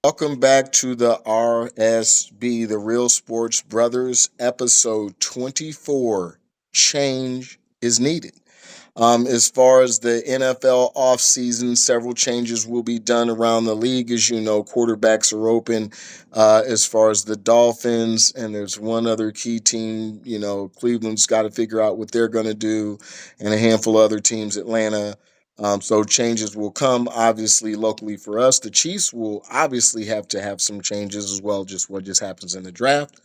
Welcome back to the R.S.B, the Real Sports Brothers, episode 24. Change is needed. As far as the NFL offseason, several changes will be done around the league. As you know, quarterbacks are open as far as the Dolphins, and there's one other key team. Cleveland's got to figure out what they're going to do, and a handful of other teams, Atlanta. So changes will come, obviously, locally for us. The Chiefs will obviously have to have some changes as well, just what just happens in the draft.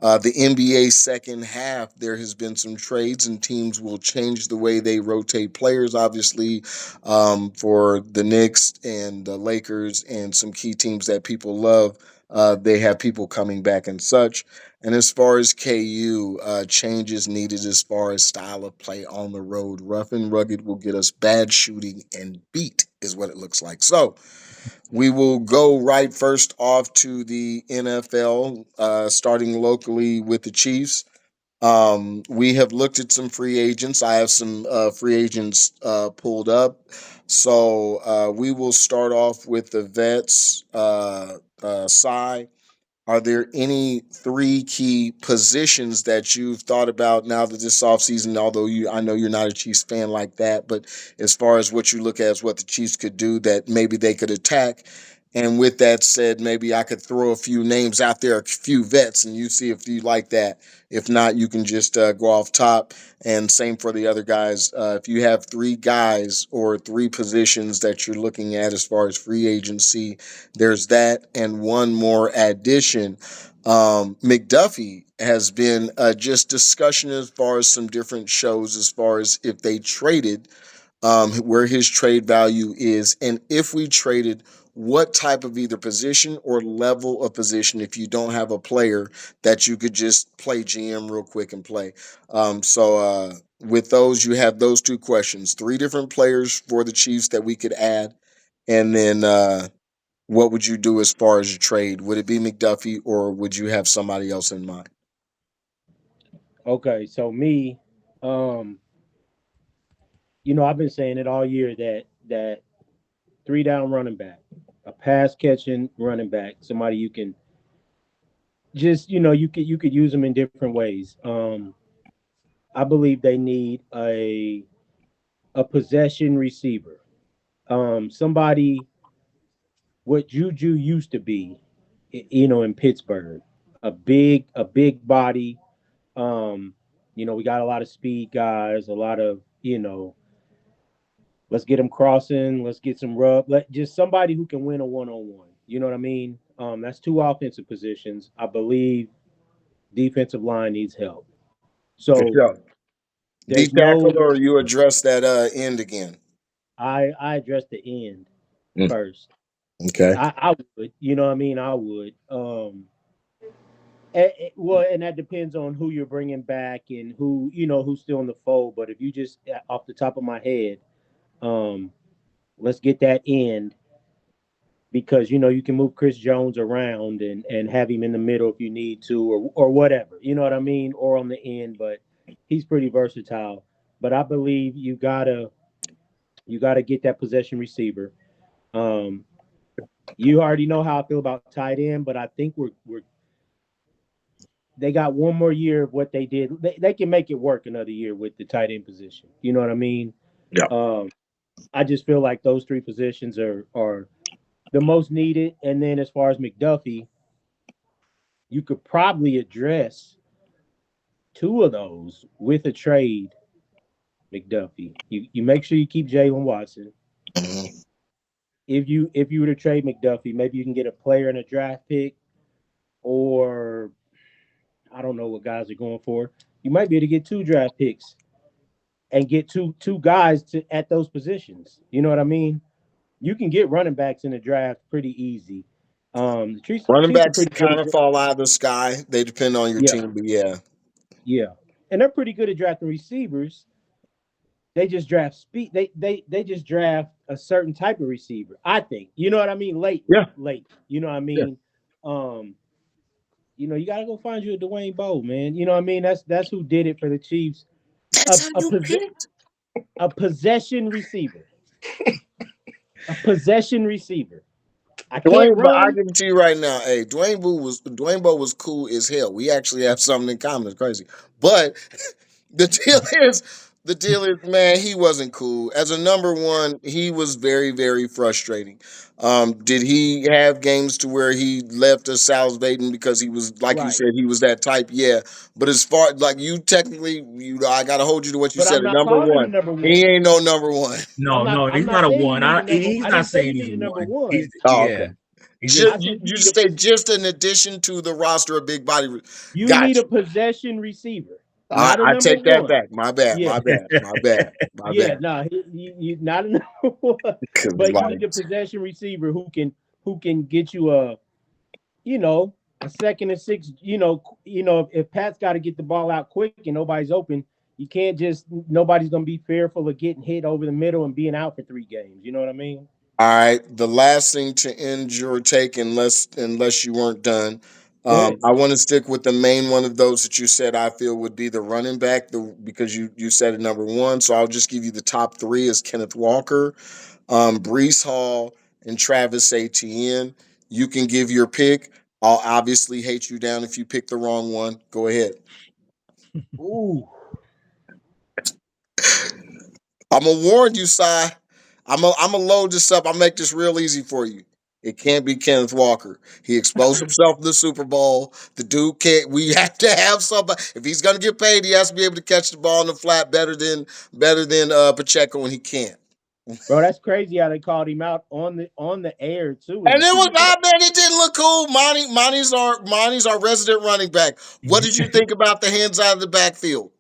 The NBA second half, there has been some trades, and teams will change the way they rotate players. Obviously, for the Knicks and the Lakers and some key teams that people love, they have people coming back and such. And as far as KU, changes needed as far as style of play on the road. Rough and rugged will get us bad shooting and beat, is what it looks like. So we will go right first off to the NFL, starting locally with the Chiefs. We have looked at some free agents. I have some free agents pulled up. So we will start off with the vets. Cy, are there any three key positions that you've thought about now that this offseason, although I know you're not a Chiefs fan like that, but as far as what you look at as what the Chiefs could do that maybe they could attack? And with that said, maybe I could throw a few names out there, a few vets, and you see if you like that. If not, you can just go off top. And same for the other guys. If you have three guys or three positions that you're looking at as far as free agency, there's that, and one more addition. McDuffie has been just discussion as far as some different shows, as far as if they traded, where his trade value is, and if we traded, what type of either position or level of position if you don't have a player that you could just play GM real quick and play. With those, you have those two questions: three different players for the Chiefs that we could add, and then what would you do as far as your trade? Would it be McDuffie or would you have somebody else in mind? Okay, so me, um, I've been saying it all year that three down running back, a pass catching running back, somebody you can just you could use them in different ways. I believe they need a possession receiver, somebody what Juju used to be, in Pittsburgh, a big body. Um, we got a lot of speed guys, a lot of let's get them crossing, let's get some rub, just somebody who can win a one-on-one. You know what I mean? That's two offensive positions. I believe defensive line needs help. For So sure. D there's tackle, no or you address that end again? I address the end Mm, first. okay. I would, you know what I mean? I would. Well, and that depends on who you're bringing back and who's still in the fold. But if you just off the top of my head, um, let's get that end because you can move Chris Jones around and have him in the middle if you need to or whatever. You know what I mean? Or on the end, but he's pretty versatile. But I believe you gotta get that possession receiver. Um, you already know how I feel about tight end, but I think we're they got one more year of what they did. They can make it work another year with the tight end position. You know what I mean? Yeah. Um, I just feel like those three positions are the most needed. And then as far as McDuffie, you could probably address two of those with a trade. McDuffie, you make sure you keep Jalen Watson. Mhm. If you were to trade McDuffie, maybe you can get a player and a draft pick, or I don't know what guys are going for. You might be able to get two draft picks and get two guys to at those positions. You know what I mean? You can get running backs in the draft pretty easy. The Chiefs, Running Chiefs are backs pretty good kind at of fall out of the sky. They depend on your yeah, team, but yeah. yeah, and they're pretty good at drafting receivers. They just draft speed. They just draft a certain type of receiver. I think you know what I mean. Late, Yeah. late. You know what I Yeah. mean. Um, you got to go find you a Dwayne Bowe, man. You know what I mean. That's who did it for the Chiefs. That's A how a, you posi- picked. a possession receiver. A possession receiver. I can't Dwayne, but I run. give it to you right now. Hey, Dwayne Bowe was cool as hell. We actually have something in common. It's crazy. But the deal is, man, he wasn't cool. As a number one, he was very, very frustrating. Did he have games to where he left us salivating because he was, like you Right. said, he was that type? Yeah. But as far like you technically, I gotta hold you to what you But said. I'm At not number calling him one, the number one. he ain't no number one. I'm No, not no, I'm he's not not a saying you one. need the number. He's I not didn't say saying you he's need a the number one. one. He's Oh, yeah. okay. He's just I said you You need just a say just in addition to the roster of big body. you need Got a you. possession receiver, I, not a I number take that one. back. My bad. Yeah. My bad. My bad. My Yeah, bad. no, he not a number one, Cause but you like, need a possession receiver who can get you a you know a second and six. If Pat's got to get the ball out quick and nobody's open, you can't just nobody's gonna be fearful of getting hit over the middle and being out for 3 games. You know what I mean? all right. The last thing to end your take, unless you weren't done, Go ahead, I want to stick with the main one of those that you said I feel would be the running back. Because you said it number one, so I'll just give you the top three as Kenneth Walker, Brees Hall, and Travis Etienne. You can give your pick. I'll obviously hate you down if you pick the wrong one. Go ahead. Ooh, I'm gonna warn you, Si. I'm gonna load this up. I'll make this real easy for you. It can't be Kenneth Walker. He exposed himself in the Super Bowl. The dude can't. We have to have somebody. If he's gonna get paid, he has to be able to catch the ball in the flat better than Pacheco, and he can't. bro, that's crazy how they called him out on the air too in And the it was, Super Bowl. I man, it didn't look cool. Monty's our resident running back. What did you think about the hands out of the backfield?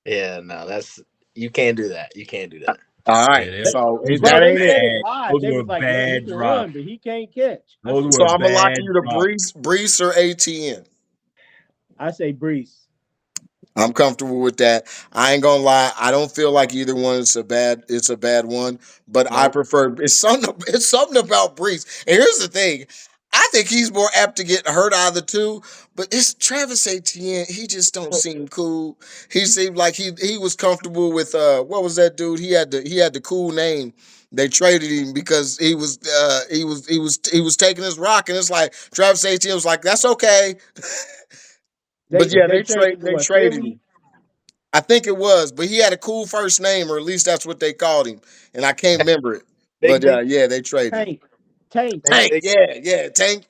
yeah, no, that's you can't do that. You can't do that. All right, Yeah, so those were Bro, that they ain't it. said it bad. live. Those They were was like, "Look, he bad can drops. run, but he can't catch." I Those said, So were I'm gonna lock bad you to drops. Brees or ATN. I say Brees. I'm comfortable with that. I ain't gonna lie. I don't feel like either one is a bad. It's a bad one, but I Nope. prefer. It's something. It's something about Brees. And here's the thing. I think he's more apt to get hurt out of the two. But it's Travis Etienne. He just don't seem cool. He seemed like he was comfortable with what was that dude? He had the cool name. They traded him because he was taking his rock, and it's like Travis Etienne was like, that's okay. But yeah, They traded to they what, traded Philly? him. I think it was, but he had a cool first name, or at least that's what they called him, and I can't remember it. But Bigby. yeah, they traded him. Tank. Tank. Tank, Big. yeah, Tank,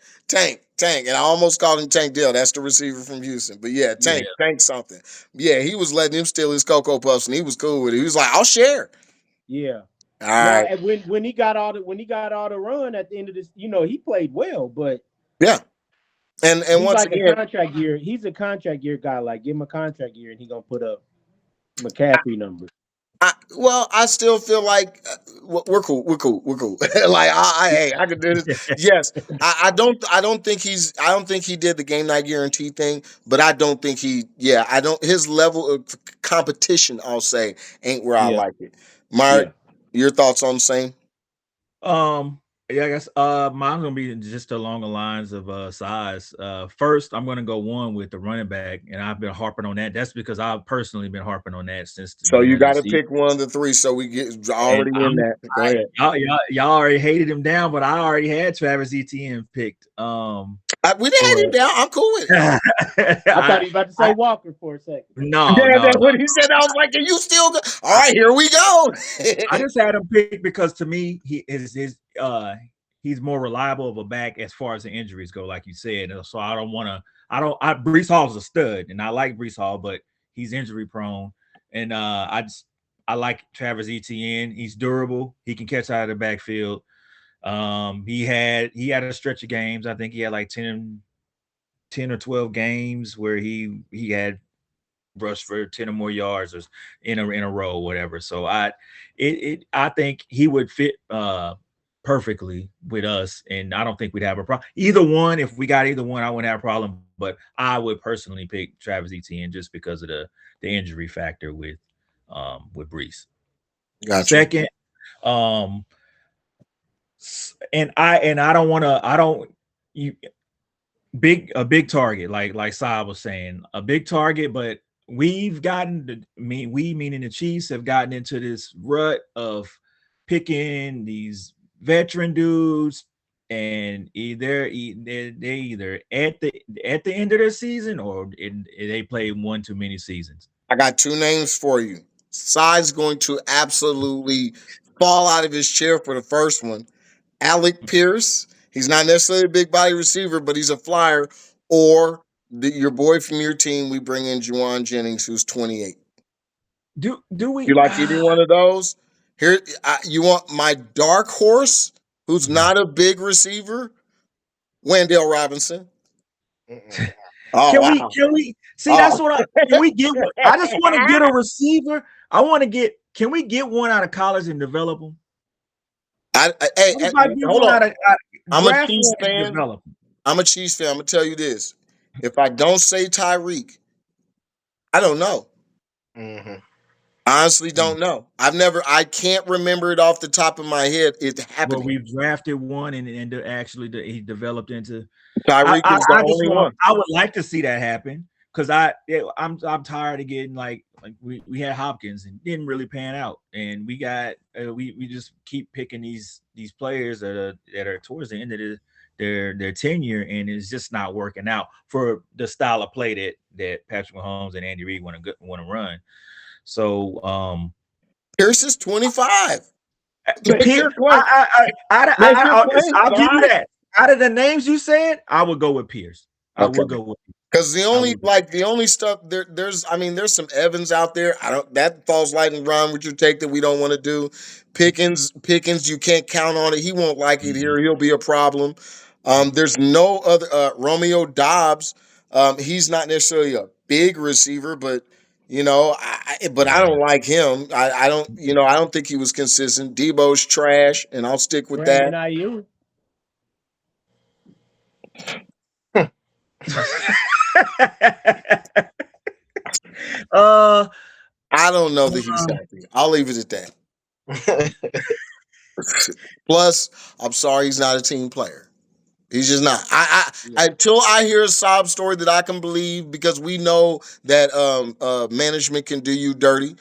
and I almost called him Tank Dell. That's the receiver from Houston. But yeah, Yeah. Tank something. Yeah, he was letting him steal his cocoa puffs, and he was cool with it. He was like, "I'll share." Yeah. All No, right, and when he got all the run at the end of this, he played well, but yeah, and he's once like a again, contract year. He's a contract year guy. Like, give him a contract year, and he gonna put up McCaffrey numbers. I still feel like we're cool. We're cool. We're cool. Like hey, I could do this. Yes, I don't think he did the game night guarantee thing, but I don't think he. Yeah, I don't. His level of competition, I'll say, ain't where I Yeah. like it. Mark, Yeah. your thoughts on the same? Um, yeah, I guess mine's gonna be just along the lines of size. First I'm gonna go one with the running back, and I've been harping on that. That's because I've personally been harping on that since the So beginning you of the got to season. pick one of the three, so we get And already in that. Go ahead. y'all already hated him down, but I already had Travis Etienne picked. We didn't have him For down. I'm cool with it. I thought I, he was about to say I Walker for a second. no, Yeah, no, that's no. what he said. I was like, "Are you still go-" All right? Here we go. I just had him picked because to me he's more reliable of a back as far as the injuries go, like you said. And so I don't want to. I Brees Hall's a stud, and I like Brees Hall, but he's injury prone. And I like Travis Etienne. He's durable. He can catch out of the backfield. He had a stretch of games. I think he had like 10 or 12 games where he had rush for 10 or more yards or in a row, whatever. So I think he would fit perfectly with us, and I don't think we'd have a problem. Either one, if we got either one, I wouldn't have a problem. But I would personally pick Travis Etienne just because of the injury factor with Brees. Gotcha. Second, um, and I don't want to. I don't you a big target, like Saab was saying, a big target, but we've gotten we meaning the Chiefs have gotten into this rut of picking these veteran dudes, and they either at the end of their season or they play one too many seasons. I got two names for you. Sai's going to absolutely fall out of his chair for the first one. Alec Pierce. He's not necessarily a big body receiver, but he's a flyer. Or your boy from your team, we bring in Juwan Jennings, who's 28. Do You we? like either one of those? Here, you want my dark horse, who's not a big receiver, Wandale Robinson. Mm-mm. Oh wow. Can we see? Oh, That's what I can we get. I just want to get a receiver. I want to get. Can we get one out of college and develop them? hey, What if I get hold one on. out I'm a draft Chiefs one and fan. develop them? I'm a Chiefs fan. I'm gonna tell you this: if I don't say Tyreek, I don't know. Mm-hmm. I honestly don't know. I can't remember it off the top of my head. It Well, happening. we've drafted one and actually he developed into. Tyreek is the I just only want. one. I would like to see that happen because I'm tired of getting like we had Hopkins and didn't really pan out, and we got we just keep picking these players that are towards the end of their tenure, and it's just not working out for the style of play that Patrick Mahomes and Andy Reid want to run. So Pierce is 25. But Make here, your claim. Make your claim, I'll give you Si. that. Out of the names you said, I would go with Pierce. I Okay. would go with. Because the I only would. like the only stuff there's I mean there's some Evans out there. I don't that falls light and round with your take that we don't want to do. Pickens, you can't count on it. He won't like it Mhm. here. He'll be a problem. There's no other Romeo Dobbs. He's not necessarily a big receiver, but but I Yeah. don't like him. I don't I don't think he was consistent. Debo's trash, and I'll stick with Brandon that. Ayuk. uh, I don't know that he's healthy. I'll leave it at that. Plus, I'm sorry he's not a team player. He's just not. Yeah. Until I hear a sob story that I can believe, because we know that management can do you dirty.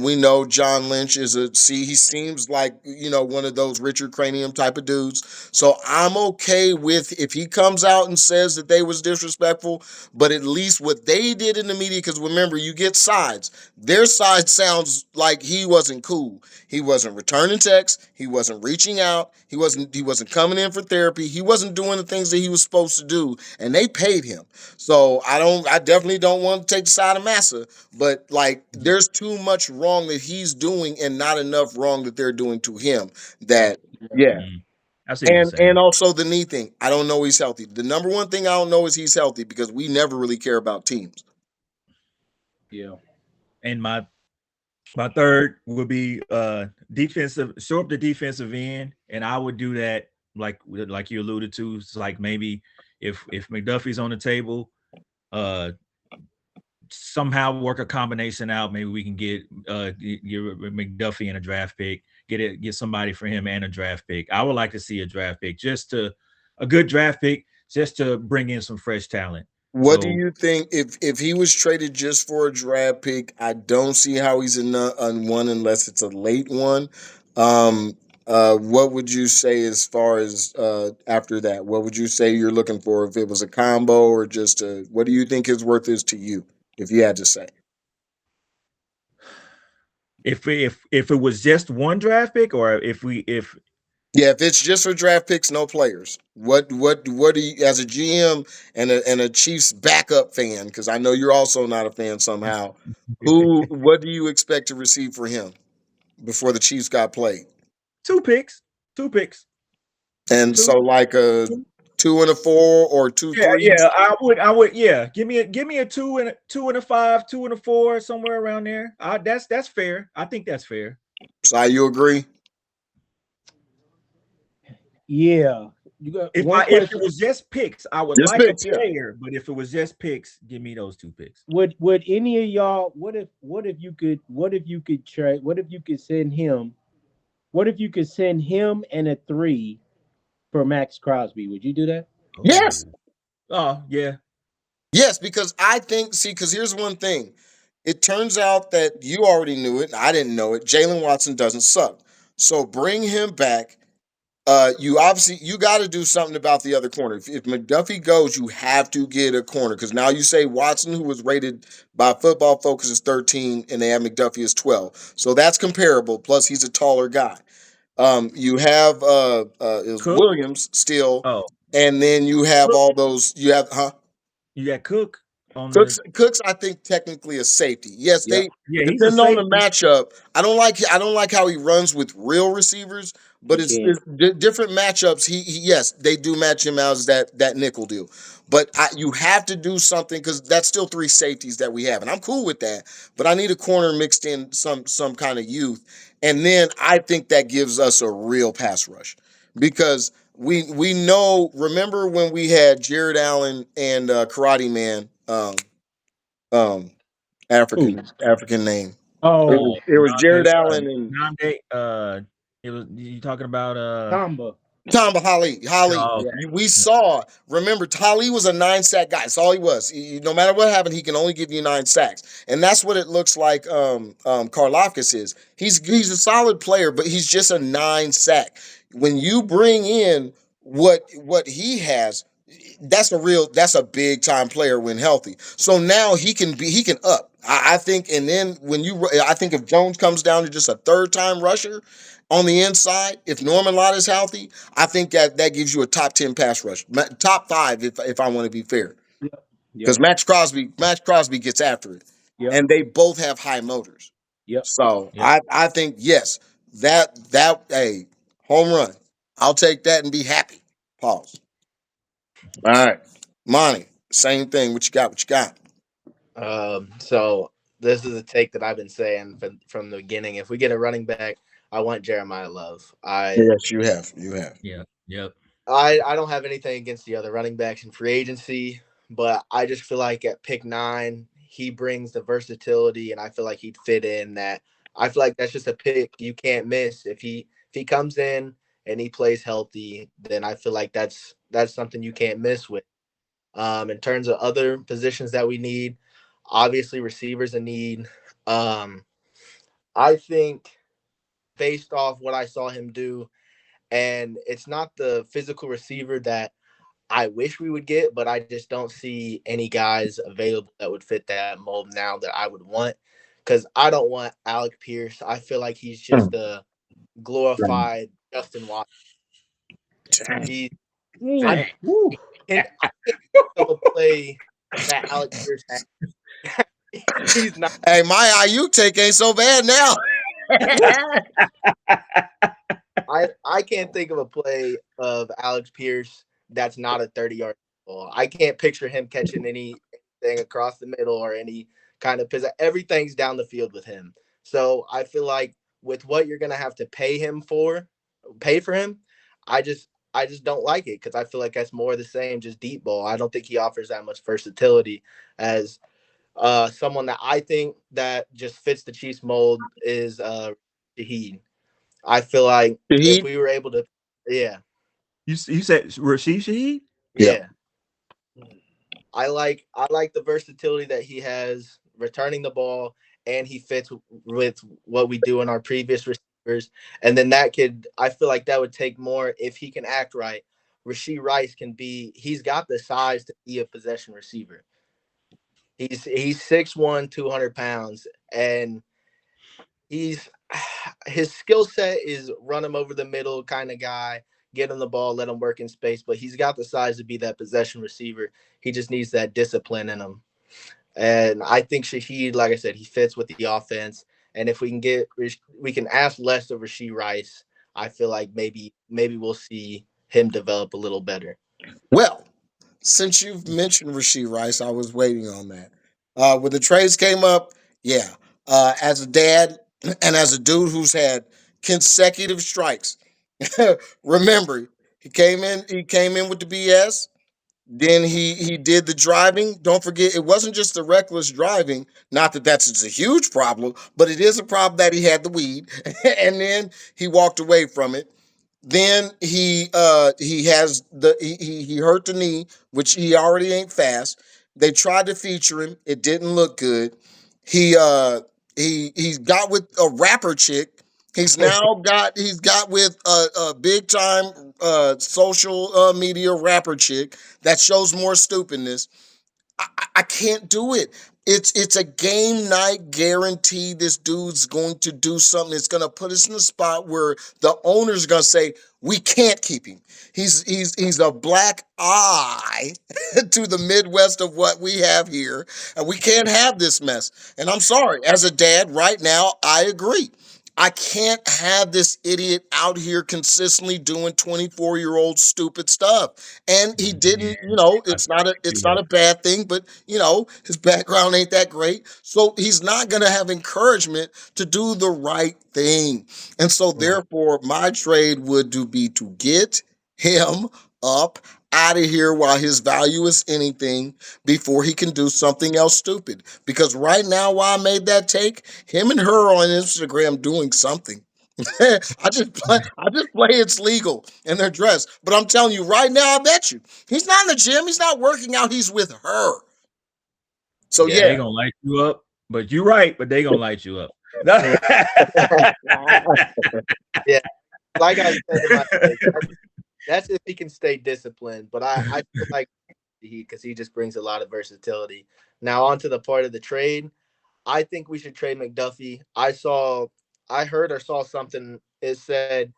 We know John Lynch is he seems like one of those Richard Cranium type of dudes. So I'm okay with if he comes out and says that they was disrespectful, but at least what they did in the media, because remember you get sides. Their side sounds like he wasn't cool. He wasn't returning texts. He wasn't reaching out. He wasn't coming in for therapy. He wasn't doing the things that he was supposed to do, and they paid him. So I definitely don't want to take the side of Massa, but like there's too much wrong that he's doing and not enough wrong that they're doing to him. That yeah. mm, I see what you're And saying. also the knee thing. I don't know he's healthy. The number one thing I don't know is he's healthy because we never really care about teams. Yeah. And my third would be defensive. Show up the defensive end, and I would do that like you alluded to. It's like maybe if McDuffie's on the table, uh somehow work a combination out. Maybe we can get McDuffie and a draft pick, get somebody for him and a draft pick. I would like to see a draft pick, a good draft pick, just to bring in some fresh talent. What do So you think if he was traded just for a draft pick? I don't see how he's on one unless it's a late one. Um, what would you say as far as after that? What would you say you're looking for if it was a combo or just a? What do you think his worth is to you if you had to say? if it was just one draft pick, or if Yeah, if it's just for draft picks, no players. What do you as a GM and a Chiefs backup fan? Because I know you're also not a fan somehow. What do you expect to receive for him before the Chiefs got played? two picks, two picks, And two. so like a two. 2 and a 4 or two Yeah, threes. yeah, I would, yeah. Give me a two and a five, 2 and a 4, somewhere around there. That's fair. I think that's fair. So you agree? Yeah. You got one If it question. was just picks, I would Just like a picks, yeah. player, but if it was just picks, give me those two picks. Would any of y'all what if you could send him and a three for Max Crosby? Would you do that? Yes. Oh, oh yeah. Yes, because I think, see, because here's one thing. It turns out that you already knew it. And I didn't know it. Jalen Watson doesn't suck. So bring him back. You obviously you got to do something about the other corner. If McDuffie goes, you have to get a corner because now you say Watson, who was rated by Football Focus as 13, and they have McDuffie as 12, so that's comparable. Plus, he's a taller guy. You have it was Cook. Williams still, Oh, and then you have Cook. all those. You have You got Cook on the. Cooks, I think technically a safety. Yes, Yep. they Yeah, he's a depend on the safety. matchup. I don't like how he runs with real receivers, but You can't. it's different matchups. Yes, they do match him out as that nickel deal. But you have to do something because that's still three safeties that we have, and I'm cool with that. But I need a corner mixed in some kind of youth, and then I think that gives us a real pass rush because we know. Remember when we had Jared Allen and Karate Man, um, Who? African name. Oh, It was Nande, Jared Allen and Nande, it was you talking about Tamba. Tom Holly. oh, Yeah. We okay. saw. Remember, Holly was a 9 sack guy. That's all he was. No matter what happened, he can only give you 9 sacks, and that's what it looks like. Karlaftis is. He's a solid player, but he's just a 9 sack. When you bring in what he has, that's a big time player when healthy. So now he can up. I think, and then I think if Jones comes down to just a third time rusher on the inside, if Norman Lott is healthy, I think that gives you a top 10 pass rush, top five if I want to be fair, Yep. because Yep. Max Crosby gets after it, Yep. and they both have high motors. Yep. So Yeah. I think yes, that a home run. I'll take that and be happy. Pause. All right, Monty, same thing. What you got? What you got? So this is a take that I've been saying from the beginning. If we get a running back, I want Jeremiah Love. Yes, you have. You have. Yeah. Yep. I don't have anything against the other running backs in free agency, but I just feel like at pick 9, he brings the versatility, and I feel like he'd fit in that. I feel like that's just a pick you can't miss. If he comes in and he plays healthy, then I feel like that's something you can't miss with. In terms of other positions that we need, obviously receivers a need. Um, I think based off what I saw him do, and it's not the physical receiver that I wish we would get, but I just don't see any guys available that would fit that mold now that I would want. Because I don't want Alec Pierce. I feel like he's just a glorified Justin Watson. He, I Mm. Woo. I can't think of a play that Alec Pierce had. He's not. Hey, my IU take ain't so bad now. I can't think of a play of Alex Pierce that's not a 30-yard ball. I can't picture him catching anything across the middle or any kind of pizza. Everything's down the field with him. So I feel like with what you're gonna have to pay for him, I just don't like it because I feel like that's more the same, just deep ball. I don't think he offers that much versatility as someone that I think that just fits the Chiefs mold is Shaheed. I feel like if Heat. we were able to, yeah, You said Rashid Shaheed? Yep. yeah, I like the versatility that he has returning the ball, and he fits with what we do in our previous receivers. And then I feel like that would take more if he can act right. Rasheed Rice he's got the size to be a possession receiver. He's 6'1", 200 pounds, and he's his skill set is run him over the middle kind of guy, get him the ball, let him work in space. But he's got the size to be that possession receiver. He just needs that discipline in him. And I think Shaheed, like I said, he fits with the offense. And if we can ask less of Rasheed Rice, I feel like maybe we'll see him develop a little better. Well, since you've mentioned Rasheed Rice, I was waiting on that. When the trades came up, yeah. As a dad and as a dude who's had consecutive strikes, remember he came in with the BS. Then he did the driving. Don't forget, it wasn't just the reckless driving. Not that that's a huge problem, but it is a problem that he had the weed, and then he walked away from it. Then he has he hurt the knee, which he already ain't fast. They tried to feature him. It didn't look good. He he got with a rapper chick He's got with a big time social media rapper chick that shows more stupidness. I can't do it. It's a game night guarantee. This dude's going to do something. It's going to put us in a spot where the owner's going to say we can't keep him. He's a black eye to the Midwest of what we have here, and we can't have this mess. And I'm sorry, as a dad, right now, I agree. I can't have this idiot out here consistently doing 24-year-old stupid stuff. And he Yeah, didn't, I it's agree not too. a bad thing, but his background ain't that great. So he's not gonna have encouragement to do the right thing. And so Mhm. therefore my trade would be to get him up out of here while his value is anything before he can do something else stupid. Because right now, while I made that take, him and her on Instagram doing something. I just play it's legal and they're dressed. But I'm telling you right now, I bet you he's not in the gym. He's not working out. He's with her. So Yeah, Yeah. they yeah. gonna light you up, but you're right, but they gonna light you up. Mhm. Yeah. Like I said in my take, that's if he can stay disciplined. But I feel like he just brings a lot of versatility. Now on to the part of the trade. I think we should trade McDuffie. I heard or saw something. It said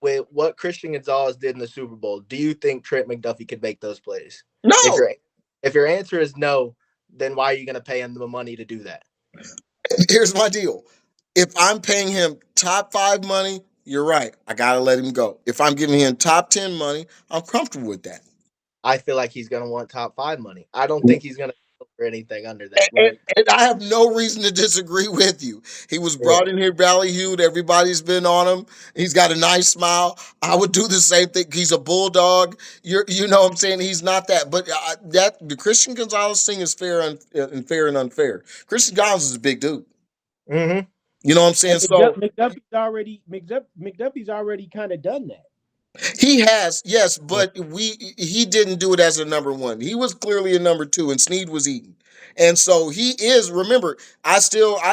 with what Christian Gonzalez did in the Super Bowl, do you think Trent McDuffie could make those plays? If No. your if your answer is no, then why are you going to pay him the money to do that? Here's my deal. If I'm paying him top five money, you're right. I gotta let him go. If I'm giving him top 10 money, I'm comfortable with that. I feel like he's going to want top five money. I don't think he's going to go for anything under that. And, Like, and I have no reason to disagree with you. He was yeah. brought in here ballyhooed. Everybody's been on him. He's got a nice smile. I would do the same thing. He's a bulldog. You know what I'm saying? He's not that. But that the Christian Gonzalez thing is fair and unfair. Christian Gonzalez is a big dude. Mm-hmm. You know what I'm And saying? So McDuffie's already kind of done that. he has, yes, but he didn't do it as a number one. He was clearly a number two, and Snead was eating. And so he is. Remember, I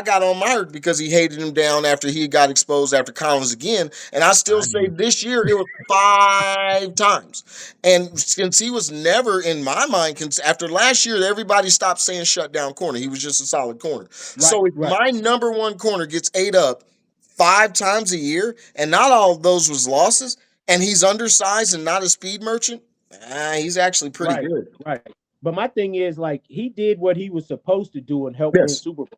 got on Myrick because he hated him down after he got exposed after Collins again. And I still I say do. this year it was 5 times. And since he was never in my mind, after last year, everybody stopped saying shut down corner. He was just a solid corner. Right, So if right, my number one corner gets ate up 5 times a year, and not all of those was losses, and he's undersized and not a speed merchant, he's actually pretty right, good. right. But my thing is, like, he did what he was supposed to do and help win Yes, Super Bowls.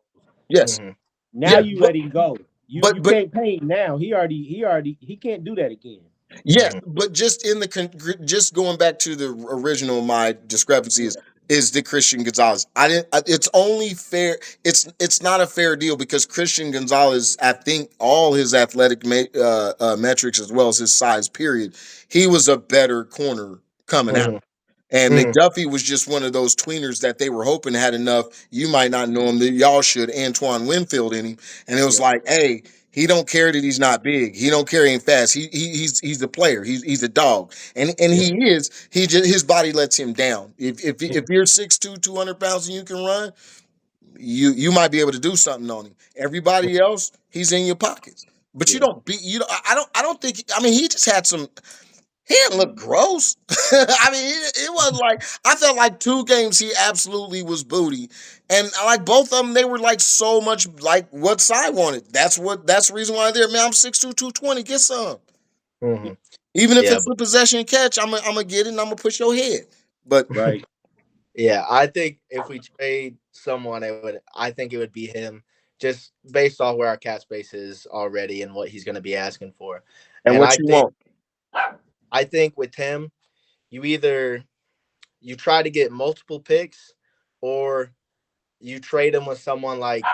yes, Mm-hmm. Now yeah, you let him go. You but can't pay him now. He can't do that again. yes, Mm-hmm. but just in the just going back to the original, my discrepancy is the Christian Gonzalez. I didn't. It's only fair. It's not a fair deal because Christian Gonzalez, I think all his athletic metrics as well as his size, period, he was a better corner coming out. Mm-hmm. And Mm-hmm. McDuffie was just one of those tweeners that they were hoping had enough. You might not know him, that y'all should. Antoine Winfield in him, and it was Yeah, like, hey, he don't care that he's not big. He don't care he ain't fast. He's a player. He's a dog, and yeah, he is. He just his body lets him down. yeah, If you're 6'2", 200 pounds, and you can run, you might be able to do something on him. Everybody else, he's in your pockets. But you yeah. don't beat you. I don't think. I mean, he just had some. He didn't look gross. I mean, it wasn't like I felt like 2 games he absolutely was booty, and I like both of them. They were like so much like what Cy wanted. That's the reason why they're man. I'm 6'2", 220. Get some. Mm-hmm. Even if Yeah, it's but a possession catch, I'm gonna get it and I'm gonna push your head. But Right. yeah, I think if we trade someone, I think it would be him, just based off where our cap space is already and what he's going to be asking for. and And what you want? I think with him, you either you try to get multiple picks, or you trade him with someone like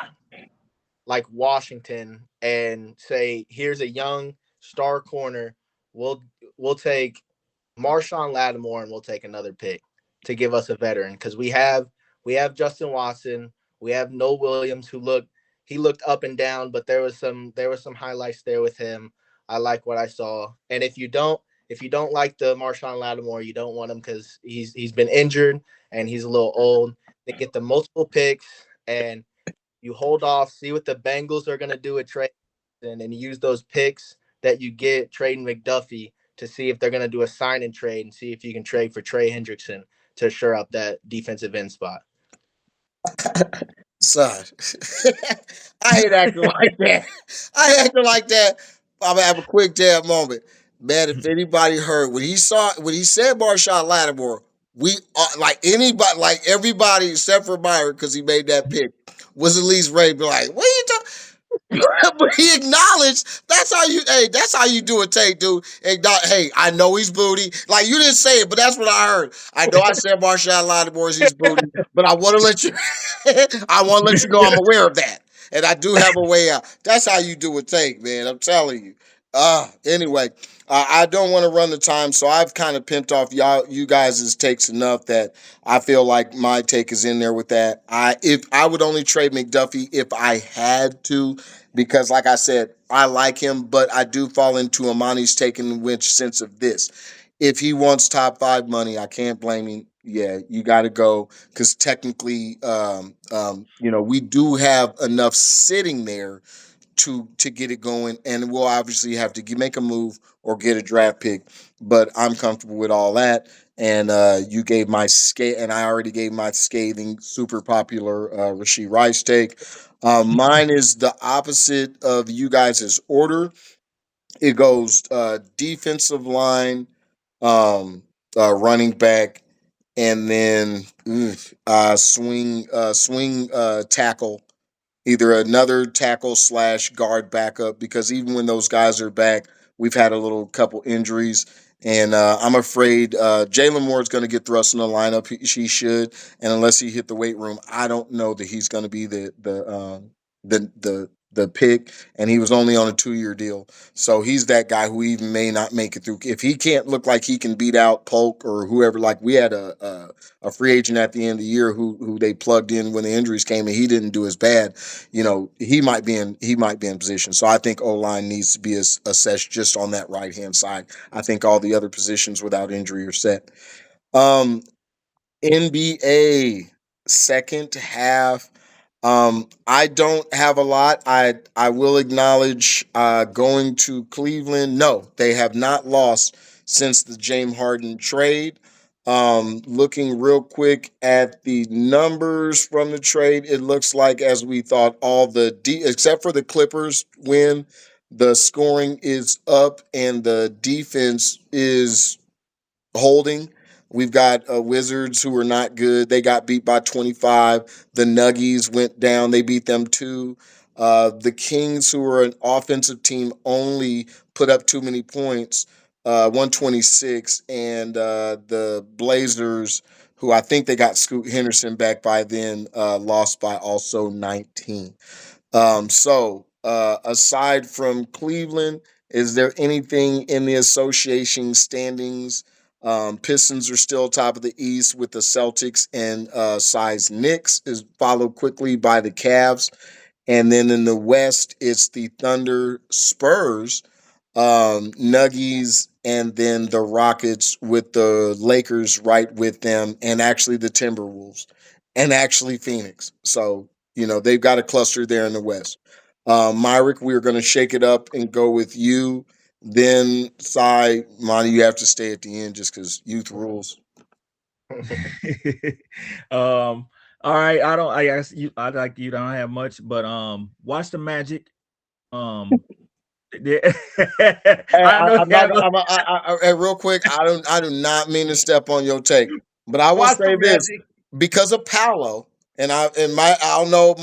Washington and say, here's a young star corner. We'll we'll take Marshawn Lattimore and we'll take another pick to give us a veteran, because we have Justin Watson, we have Noah Williams, he looked up and down, but there was some highlights there with him. I like what I saw. And if you don't like the Marshawn Lattimore, you don't want him because he's been injured and he's a little old. They get the multiple picks and you hold off, see what the Bengals are gonna do at trade. and use those picks that you get trading McDuffie to see if they're going to do a sign and trade and see if you can trade for Trey Hendrickson to shore up that defensive end spot. Son, I ain't acting like that. I ain't acting like that. I'm gonna have a quick damn moment, man. If anybody heard when he said Marshawn Lattimore, we like anybody, like everybody except for Myron because he made that pick was at least ready to be like, what are you talking? But he acknowledged that's how you hey, that's how you do it, Tate, dude. Hey, I know he's booty. Like you didn't say it, but that's what I heard. I know I said Marshawn Lattimore is he's booty, but I want to let you I want to let you know I'm aware of that. And I do have a way out. That's how you do it, Tate, man. I'm telling you. Anyway, I don't want to run the time, so I've kind of pimped off you guys' takes enough that I feel like my take is in there with that. If I would only trade McDuffie if I had to, because like I said, I like him, but I do fall into Amani's take in which sense of this. If he wants top five money, I can't blame him. Yeah, you got to go because technically, we do have enough sitting there to get it going, and we'll obviously have to make a move or get a draft pick. But I'm comfortable with all that. And you gave my and I already gave my scathing, super popular Rasheed Rice take. Mine is the opposite of you guys' order. It goes defensive line, um, running back, and then swing tackle, either another tackle slash guard backup. Because even when those guys are back, we've had a little couple injuries. And I'm afraid Jalen Moore is going to get thrust in the lineup. She should, and unless he hit the weight room, I don't know that he's going to be the pick. And he was only on a 2-year deal, so he's that guy who even may not make it through. If he can't look like he can beat out Polk or whoever, like we had a free agent at the end of the year who they plugged in when the injuries came, and he didn't do as bad. He might be in position. So I think O line needs to be assessed just on that right hand side. I think all the other positions without injury are set. Um, NBA second half. I don't have a lot. I will acknowledge going to Cleveland. No, they have not lost since the James Harden trade. Looking real quick at the numbers from the trade, it looks like as we thought, all except for the Clippers win, the scoring is up and the defense is holding. We've got Wizards who are not good. They got beat by 25. The Nuggies went down. They beat them too. The Kings, who are an offensive team, only put up too many points, 126. And the Blazers, who I think they got Scoot Henderson back by then, lost by also 19. Aside from Cleveland, is there anything in the association standings? Pistons are still top of the East with the Celtics and size Knicks is followed quickly by the Cavs. And then in the West, it's the Thunder, Spurs, Nuggies, and then the Rockets with the Lakers right with them, and actually the Timberwolves, and actually Phoenix. So, they've got a cluster there in the West. Myrick, we're going to shake it up and go with you. Then, Monty, you have to stay at the end just because youth rules. um, all right. I guess I like you don't have much, but watch the Magic. Um, Hey, I know I'm you not. have a, Real quick. I do not mean to step on your take, but I will watch the say this Magic. because of Paolo, and I don't know,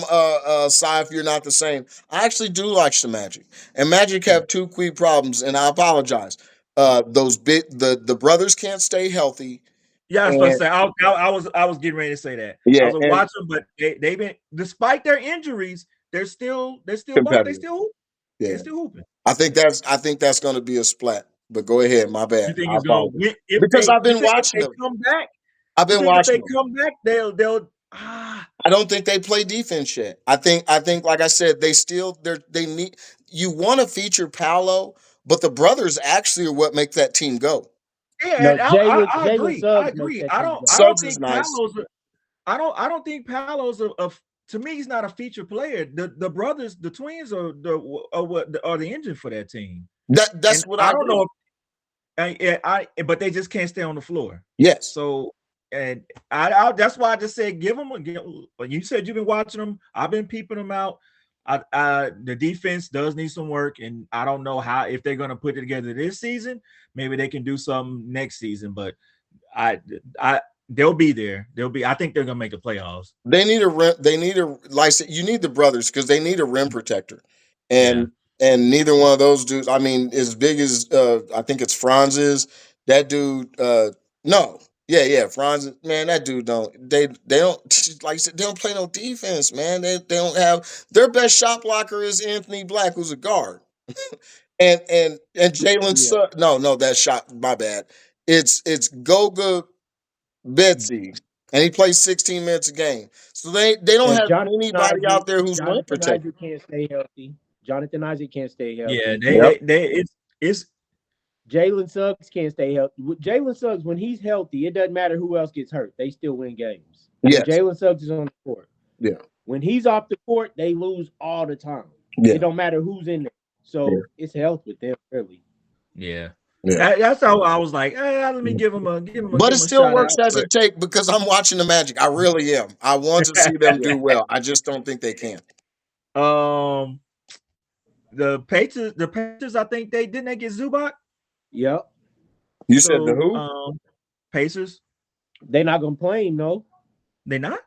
Cy, if you're not the same. I actually do like the Magic, and Magic have two key problems, and I apologize. The brothers can't stay healthy, Yeah, I was supposed and to say. I was getting ready to say that. I yeah, was like, and watch them, but they've been despite their injuries, they're still ball. They competitive. still hoop. They Yeah, still hooping. I think that's going to be a splat. But go ahead, my You bad. think I it's gonna apologize win if because they? I've You been think if watching they them. come back? I've You been think if watching they them. come back, they'll ah I don't think they play defense yet. I think like I said, they need you want to feature Paolo, but the brothers actually are what make that team go. yeah. No, And I, Jalen I Jalen agree. I Suggs makes agree. that I team don't I go. don't Suggs is think nice. Palos. I don't think Palos a to me, he's not a feature player. The brothers, the twins, are the engine for that team. And That's what I I don't agree. know but they just can't stay on the floor. Yes. So, and I that's why I just said give them. You said you've been watching them. I've been peeping them out. The defense does need some work, and I don't know how if they're going to put it together this season. Maybe they can do something next season, but I, I they'll be there. They'll be. I think they're going to make the playoffs. They need a rim. They need a like I said, you need the brothers because they need a rim protector, Yeah, and neither one of those dudes. I mean, as big as I think it's Franz is, that dude. No, yeah, Franz. Man, that dude don't. They don't like I said. They don't play no defense, man. They don't have their best shot blocker is Anthony Black, who's a guard, and Jalen. Yeah. No, that shot. My bad. It's Goga Betsy, and he plays 16 minutes a game. So they don't And have anybody out there who's rim Jonathan protected. Isaac can't stay healthy. Jonathan Isaac can't stay yeah. healthy. Yep. It's Jalen Suggs can't stay healthy. Jalen Suggs, when he's healthy, it doesn't matter who else gets hurt. They still win games. When Yes. Jalen Suggs is on the court. Yeah. When he's off the court, they lose all the time. It Yeah. don't matter who's in there. Yeah. So it's health with them, really. yeah. Yeah. That's how I was like, let me But give it him a still shout works out. as a But take because I'm watching the Magic. I really am. I want to see them do well. I just don't think they can. um, the Pacers, I think they didn't they get Zubac. Yep. You said the So who? Pacers, They not gonna play him, no. they not.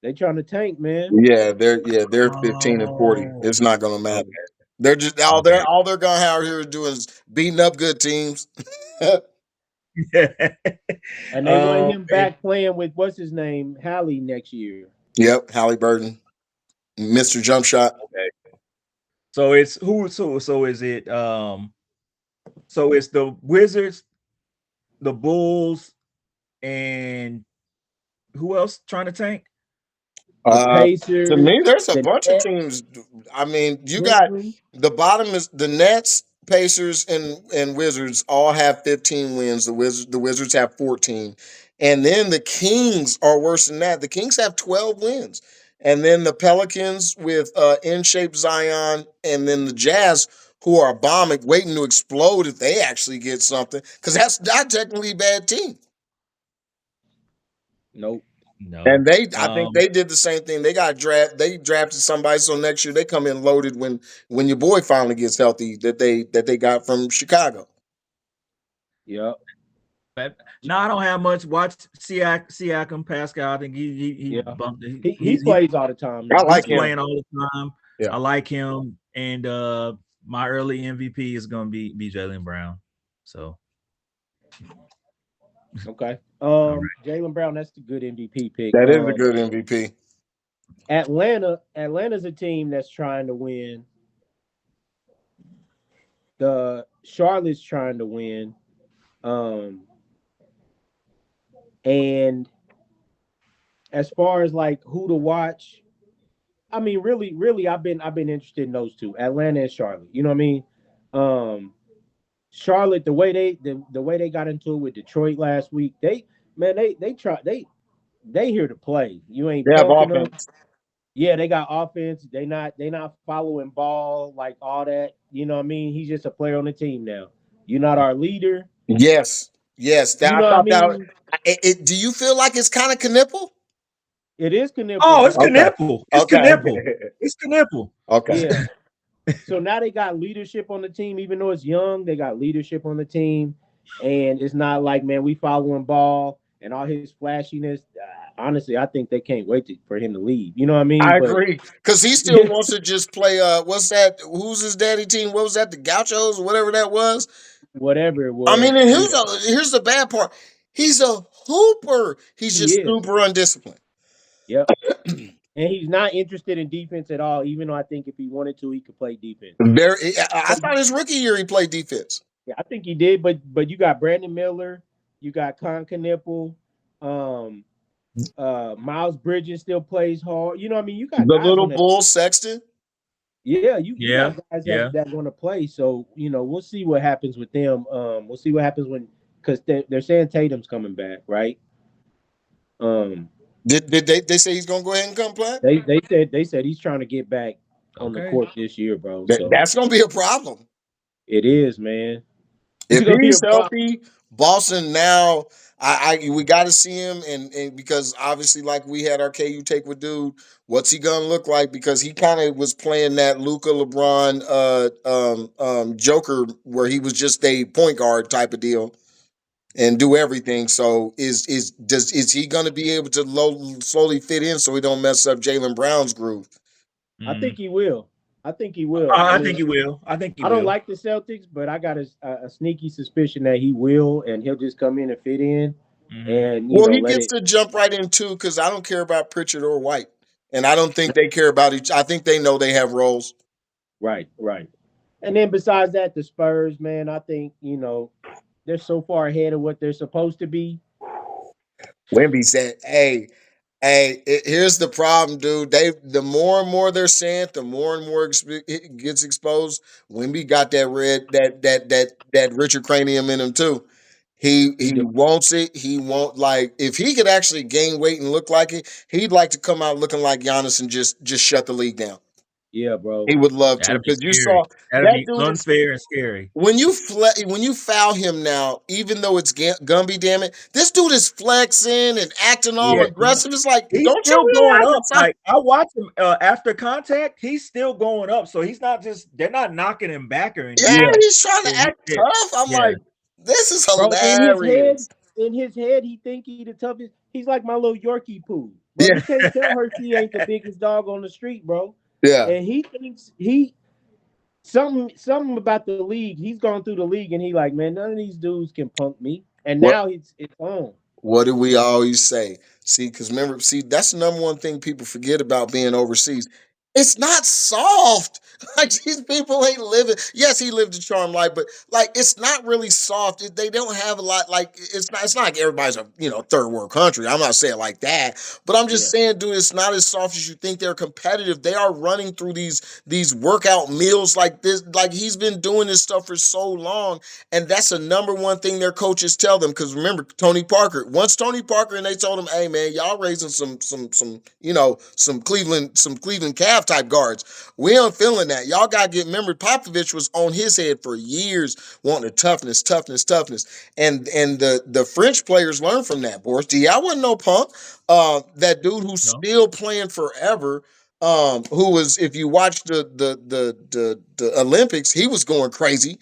They trying to tank, man. Yeah, they're 15-40. Oh, It's not gonna matter. okay, They're just okay. all they're gonna have here to do is beating up good teams. And they want him And back playing with what's his name, Hallie next year. Yep, Halliburton, Mr. Jump Shot. okay. So it's who? So is it? So it's the Wizards, the Bulls, and who else trying to tank? The Uh, to Pacers, me, there's a the bunch of Nets, teams. I mean, you got Brooklyn. the bottom is the Nets, Pacers, and Wizards all have 15 wins. The Wizards have 14, and then the Kings are worse than that. The Kings have 12 wins, and then the Pelicans with in shape Zion, and then the Jazz who are bombing, waiting to explode if they actually get something because that's not technically a bad team. Nope. And No. I think they did the same thing. They drafted somebody, so next year they come in loaded when your boy finally gets healthy that they got from Chicago. Yep. No, I don't have much. Watch Siakam, Pascal. I think he Yeah. bumped. He plays all the time I now. He's like him. playing all the time. Yeah, I like him, and my early MVP is gonna be Jalen Brown. So Okay. all right, Jalen Brown, that's a good MVP pick. that is a good MVP. Atlanta's a team that's trying to win. The Charlotte's trying to win. Um, and as far as like who to watch, I mean, really, I've been interested in those two, Atlanta and Charlotte. You know what I mean? Um, Charlotte, the way they got into it with Detroit last week, they try they here to play. You ain't They have punking them. offense. Yeah, they got offense. They not following ball like all that. You know what I mean? He's just a player on the team now. You're not our leader. Yes, yes. You I know what I thought that. mean? Do you feel like it's kind of Knipple? It is Knipple, oh, it's but Okay, Knipple. It's okay, Knipple. It's Knipple. okay. yeah. So now they got leadership on the team, even though it's young. They got leadership on the team, and it's not like man we following ball and all his flashiness. Honestly, I think they can't wait for him to leave. You know what I mean? I But agree because he still wants to just play. What's that? Who's his daddy team? What was that? The Gauchos or whatever that was. whatever it I mean, was, and yeah, here's the bad part. He's a hooper. He's he just is. super undisciplined. Yep. And he's not interested in defense at all. Even though I think if he wanted to, he could play defense. Very. I So thought his rookie year he played defense. yeah, I think he did. But you got Brandon Miller, you got Con Knipple, um, Miles Bridges still plays hard. You know what I mean? You got The guys little on that. bull Sexton. Yeah, you got Yeah, guys yeah. that want to play. So we'll see what happens with them. We'll see what happens when because they're saying Tatum's coming back, right? Um, Did they say he's gonna go ahead and come play? They said he's trying to get back on the Okay. court this year, bro. That, So that's gonna be a problem. it is, man. It's If gonna be a he's problem. healthy, Boston now, I we got to see him, and because obviously, like we had our KU take with dude, what's he gonna look like? Because he kind of was playing that Luca LeBron Joker, where he was just a point guard type of deal and do everything. So is he gonna be able to slowly fit in so he don't mess up Jalen Brown's groove? I think Mm. he will. I think he will. I I mean, think he will. I think he I don't will. like the Celtics, but I got a sneaky suspicion that he will, and he'll just come in and fit in, Hmm. and Well, he let gets it. to jump right in too because I don't care about Pritchard or White, and I don't think they care about each. I think they know they have roles. Right, right. And then besides that, the Spurs, man, I think they're so far ahead of what they're supposed to be. Wemby said, "Hey, here's the problem, dude. The more and more they're saying, the more and more it gets exposed. Wemby got that red, that Richard Cranium in him too. He He do, wants it. He won't like if he could actually gain weight and look like it. He'd like to come out looking like Giannis and just shut the league down. yeah, bro. He would love to That'd be because you scary. saw That'd that be dude is unfair and scary. when you foul him now, even though it's Gumby, damn it, this dude is flexing and acting all Yeah, aggressive. It's like, he's don't you still going realize up. that's not? Like I watch him after contact, he's still going up. So he's not just they're not knocking him back or Yeah, Yeah, anything. he's trying to So act yeah, tough. I'm yeah, like, this is bro. hilarious. In his head, he think he the toughest. He's like my little Yorkie poo, bro. Yeah, You can't tell her she ain't the biggest dog on the street, bro. yeah. And he thinks he something about the league. He's gone through the league, and he like, man, none of these dudes can punk me. And What now it's on. What do we always say? See, because remember, see, that's the number one thing people forget about being overseas. It's not soft. Like these people ain't living. Yes, he lived a charmed life, but like it's not really soft. They don't have a lot. Like it's not. It's not like everybody's a third world country. I'm not saying like that, but I'm just Yeah, saying, dude, it's not as soft as you think. They're competitive. They are running through these workout meals like this. Like he's been doing this stuff for so long, and that's the number one thing their coaches tell them. Because remember, Tony Parker. Once Tony Parker and they told him, "Hey man, y'all raising some Cleveland Cav type guards. We aren't feeling that. Y'all got to get." Remember, Popovich was on his head for years, wanting the toughness, toughness, toughness, and the French players learned from that. Boris Diaw wasn't no punk. That dude who's no, still playing forever. Who was if you watch the Olympics, he was going crazy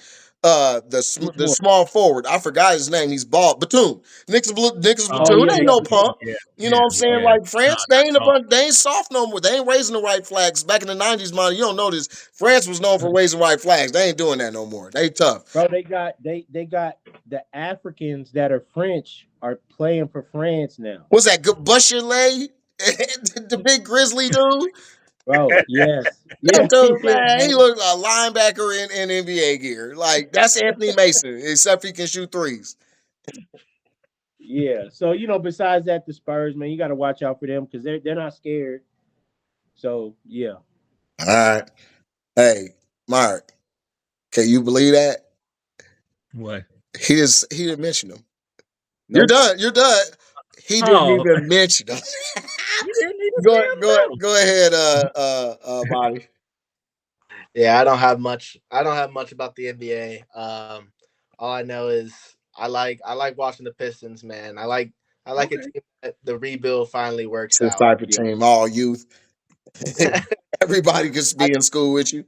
which the one? small forward. I forgot his name. He's bald. Batum. Nicholas Oh Batum. yeah, They ain't yeah, no Batum. punk. yeah, You know yeah, what I'm saying? yeah. Like No, France, they not ain't a at all. bunch. They ain't soft no more. They ain't raising the white flags. Back in the '90s, man, you don't know this. France was known for raising white flags. They ain't doing that no more. They tough. Bro, they got the Africans that are French are playing for France now. What's that? Good Busherley, the big grizzly dude. Bro, yes, That yes, he dude, is, man, he man. look a linebacker in NBA gear. Like that's Anthony Mason, except he can shoot threes. Yeah. So besides that, the Spurs, man, you got to watch out for them because they're not scared. So yeah. All right. Hey, Mark, can you believe that? What? He didn't mention them. You're Nope. done. You're done. He didn't Oh, even mention them. you didn't even say him though. Go ahead, body. Yeah, I don't have much. I don't have much about the NBA. All I know is I like watching the Pistons, man. I like a Okay. team that the rebuild finally It's works this out. type of Yeah. team, all youth. Everybody can I, be in school with you.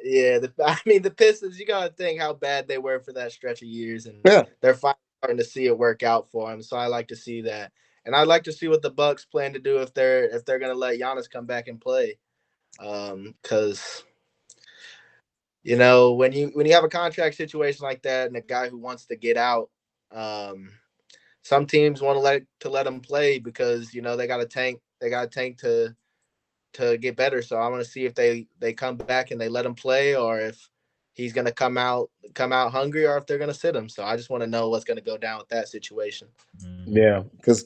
yeah, I mean the Pistons. You gotta think how bad they were for that stretch of years, and Yeah. they're finally starting to see it work out for them. So I like to see that, and I like to see what the Bucks plan to do if they're gonna let Giannis come back and play. Because when you have a contract situation like that and a guy who wants to get out, um, some teams want to let him play because they got a tank. They got a tank to get better. So I want to see if they come back and they let him play, or if he's gonna come out hungry, or if they're gonna sit him. So I just want to know what's gonna go down with that situation. Hmm. Yeah. Because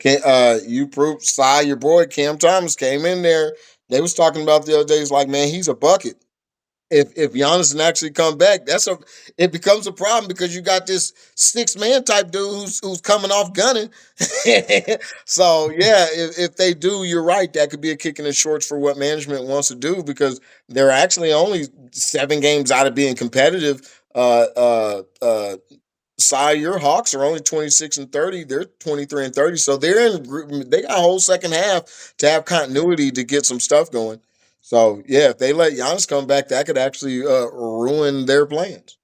you proved your boy Cam Thomas came in there. They was talking about the other days, like, man, he's a bucket. if Giannis can actually come back, it becomes a problem because you got this 6 man type dude who's coming off gunning. So yeah, if they do, you're right. That could be a kick in the shorts for what management wants to do because they're actually only 7 games out of being competitive. Your Hawks are only 26-30. They're 23-30. So they're in a group. They got a whole second half to have continuity to get some stuff going. So yeah, if they let Giannis come back, that could actually ruin their plans.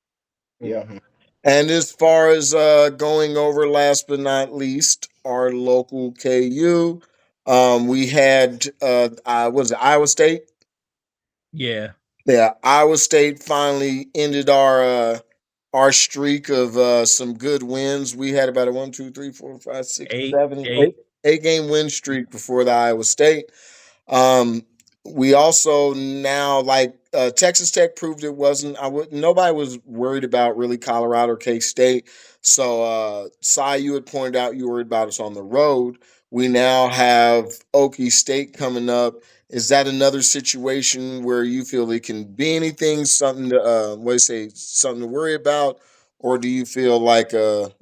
Yeah. Mhm. And as far as going over, last but not least, our local KU, we had was it Iowa State? Yeah. Yeah, Iowa State finally ended our streak of some good wins. We had about a one, two, three, four, five, six, Eight, seven, eight. 8 game win streak before the Iowa State. Um, we also now like Texas Tech proved it wasn't. I would nobody was worried about really Colorado or K State. So Cy, you had pointed out you worried about us on the road. We now have Okie State coming up. Is that another situation where you feel it can be anything, something to what do you say, something to worry about, or do you feel like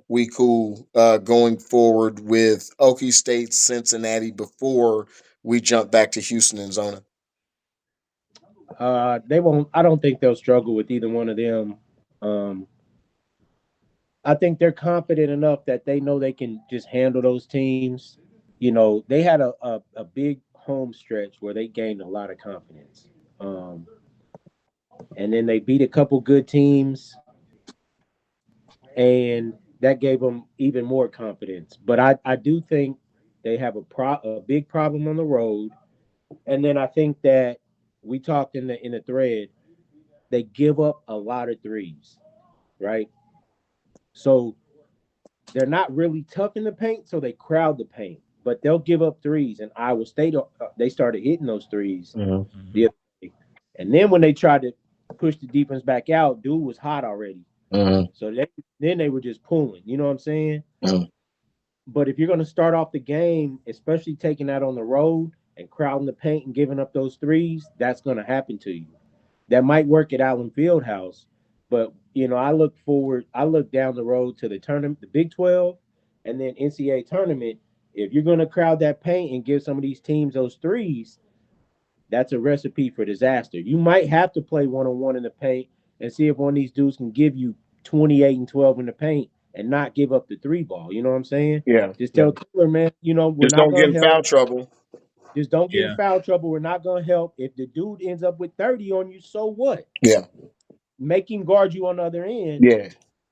we cool going forward with Okie State, Cincinnati before we jump back to Houston and Zona? They won't. I don't think they'll struggle with either one of them. Um, I think they're confident enough that they know they can just handle those teams. You know, they had a big home stretch where they gained a lot of confidence. Um, and then they beat a couple good teams, and that gave them even more confidence. But I do think they have a big problem on the road. And then I think that we talked in the thread, they give up a lot of threes, right? So they're not really tough in the paint, so they crowd the paint, but they'll give up threes. And Iowa State, they started hitting those threes Mm-hmm. the other day. And then when they tried to push the defense back out, dude was hot already. Mm-hmm. So then they were just pulling. You know what I'm saying? Mm-hmm. But if you're going to start off the game, especially taking that on the road and crowding the paint and giving up those threes, that's going to happen to you. That might work at Allen Fieldhouse, but I look down the road to the tournament, the Big 12, and then NCAA tournament. If you're going to crowd that paint and give some of these teams those threes, that's a recipe for disaster. You might have to play one on one in the paint and see if one of these dudes can give you 28 and 12 in the paint and not give up the three ball. You know what I'm saying? Yeah. Just Yeah. tell Taylor, man, we're Just not don't get going in to foul help. trouble. Just don't get in Yeah. foul trouble. We're not going to help. If the dude ends up with 30 on you, so what? Yeah. Make him guard you on the other end, Yeah.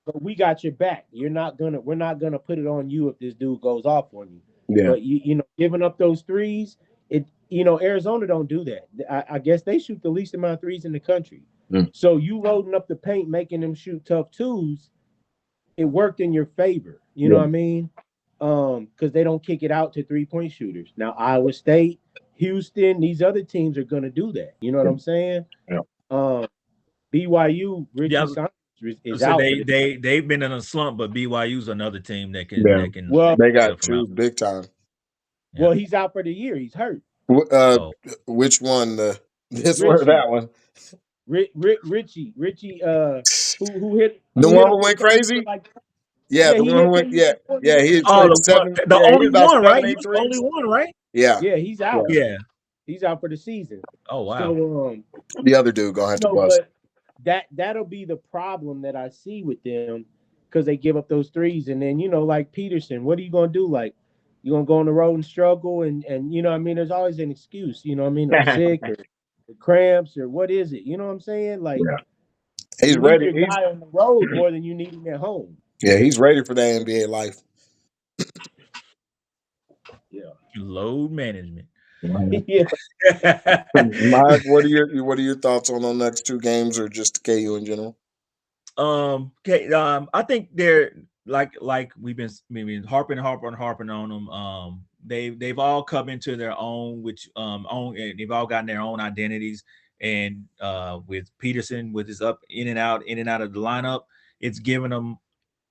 but we got your back. We're not gonna put it on you if this dude goes off on you. Yeah. But giving up those threes, Arizona don't do that. I guess they shoot the least amount of threes in the country. Mm. So you loading up the paint, making them shoot tough twos, it worked in your favor. You know Yeah. what I mean? Because they don't kick it out to 3-point shooters. Now Iowa State, Houston, these other teams are gonna do that. You know what Yeah. I'm saying? Yeah. Um, BYU, Richie Yeah. Saunders is So out for they the they they've been in a slump, but BYU's another team that can Yeah. that can well. They got help them out. two big time. Yeah. Well, he's out for the year. He's hurt. Wh- Uh, Oh, which one? This one or Richie, that one? Richie. Who hit The who hit one him who for went 30 for crazy? like Yeah, yeah the he one who hit went. 30 Yeah, for 40 yeah. He oh, played for seven. the Yeah, he hit only about one, right? seven, He eight was the only threes. one, right? Yeah, yeah he's out. yeah. Yeah. He's out for the season. Oh wow. So The other dude gonna have to bust. but that'll be the problem that I see with them because they give up those threes and then like Peterson, what are you gonna do? Like you gonna go on the road and struggle and I mean there's always an excuse. You know what I mean? I'm sick or cramps or what is it? You know what I'm saying? Like Yeah, you he's need ready. your guy on the road more than you need him at home. Yeah, he's ready for the NBA life. Yeah. Load management. Mhm. Yeah. Mike, what are your thoughts on the next 2 games or just KU in general? Okay. I think they're like we've been harping on them. They've all come into their own, which own and they've all gotten their own identities. And with Peterson, with his up in and out of the lineup, it's given them,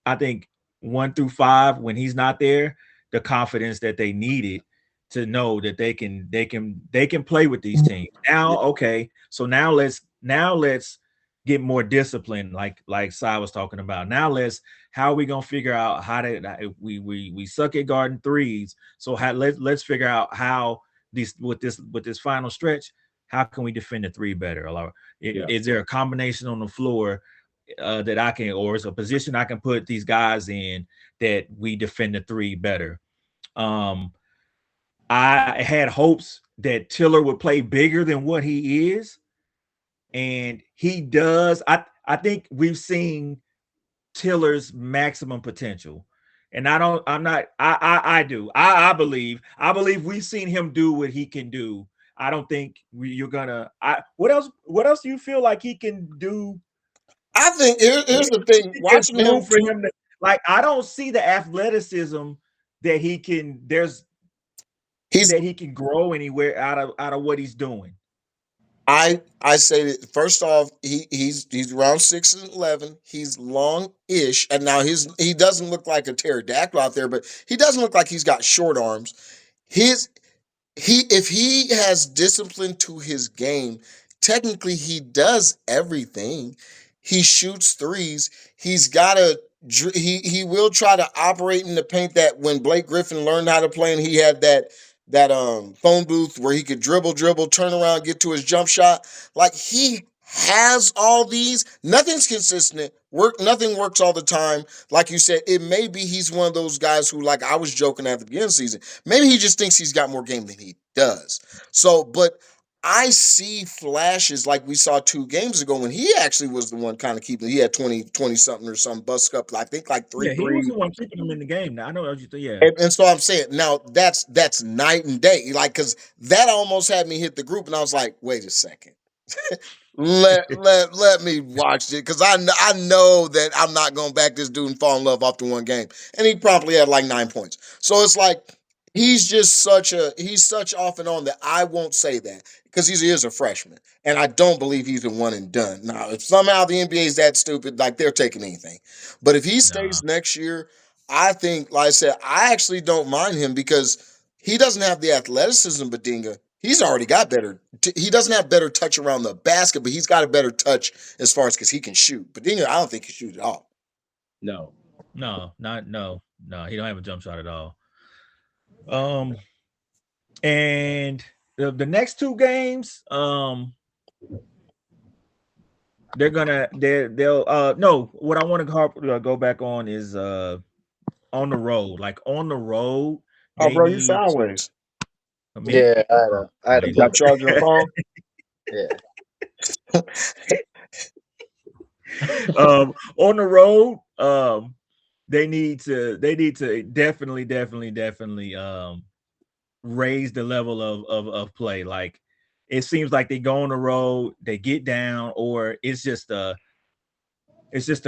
I think, 1 through 5 when he's not there, the confidence that they needed to know that they can play with these teams. Now, okay, so now Now let's get more disciplined, like Cy was talking about. Now let's how are we gonna figure out how to we suck at guarding threes. So let's figure out how these with this final stretch, how can we defend the three better? Or Yeah. is there a combination on the floor that I can, or is a position I can put these guys in that we defend the three better? Um, I had hopes that Tiller would play bigger than what he is, and he does. I think we've seen Tiller's maximum potential. And I don't, I'm not, I do. I believe we've seen him do what he can do. I don't think you're gonna, what else do you feel like he can do? I think here's the thing. There's Watching room him for him to, like, I don't see the athleticism that he's that he can grow anywhere out of what he's doing. I say that first off, he's around 6'11". He's long-ish, and now he doesn't look like a pterodactyl out there, but he doesn't look like he's got short arms. His he if he has discipline to his game, technically he does everything. He shoots threes. He's got a he will try to operate in the paint that when Blake Griffin learned how to play and he had that phone booth where he could dribble, turn around, get to his jump shot. Like he has all these. Nothing's consistent. Nothing works all the time. Like you said, it may be he's one of those guys who, like I was joking at the beginning of the season, maybe he just thinks he's got more game than he does. So, but I see flashes like we saw 2 games ago when he actually was the one kind of keeping. He had 20 something or something, bust up, I think like three Yeah, he was threes. the one keeping him in the game. Now I know what you think. Yeah, And so I'm saying now that's night and day. Like, cause that almost had me hit the group, and I was like, wait a second. Let me watch it because I know that I'm not gonna back this dude and fall in love after 1 game, and he probably had like 9 points. So it's like he's such off and on that I won't say that because he is a freshman, and I don't believe he's a one and done. Now, if somehow the NBA is that stupid, like they're taking anything, but if he nah, stays next year, I think, like I said, I actually don't mind him because he doesn't have the athleticism, Badinga. He's already got better. He doesn't have better touch around the basket, but he's got a better touch as far as because he can shoot. But Badinga, I don't think he shoot at all. No. no, not no, no. He don't have a jump shot at all. Um, and the next 2 games, they'll no. What I want to go back on is on the road. Like on the road, Oh, they bro, you need sideways. me. Yeah, Oh, I had oh, a you Got good? button. charging the phone. Yeah. On the road, they need to definitely raise the level of play. Like it seems like they go on the road, they get down, or it's just a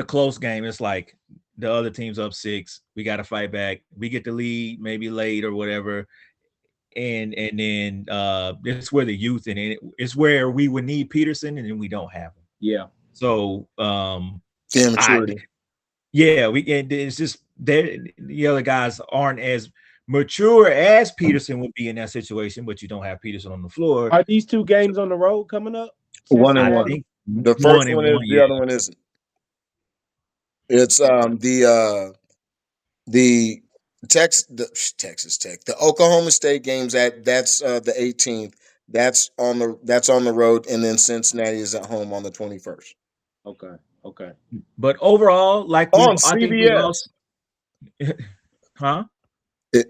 close game. It's like the other team's up 6. We got to fight back. We get the lead, maybe late or whatever, and then it's where the youth and it's where we would need Peterson, and then we don't have him. Yeah. So The I immaturity. yeah, we and it's just the other guys aren't as mature as Peterson would be in that situation, but you don't have Peterson on the floor. Are these 2 games on the road coming up? One and I one. Cincinnati. think The first one and one is, one, the yeah. other one isn't. It's Okay. the Texas Tech, the Oklahoma State games that's the 18th. That's on the road, and then Cincinnati is at home on the 21st. Okay. Okay. But overall, like On I think we've all, CBS. huh?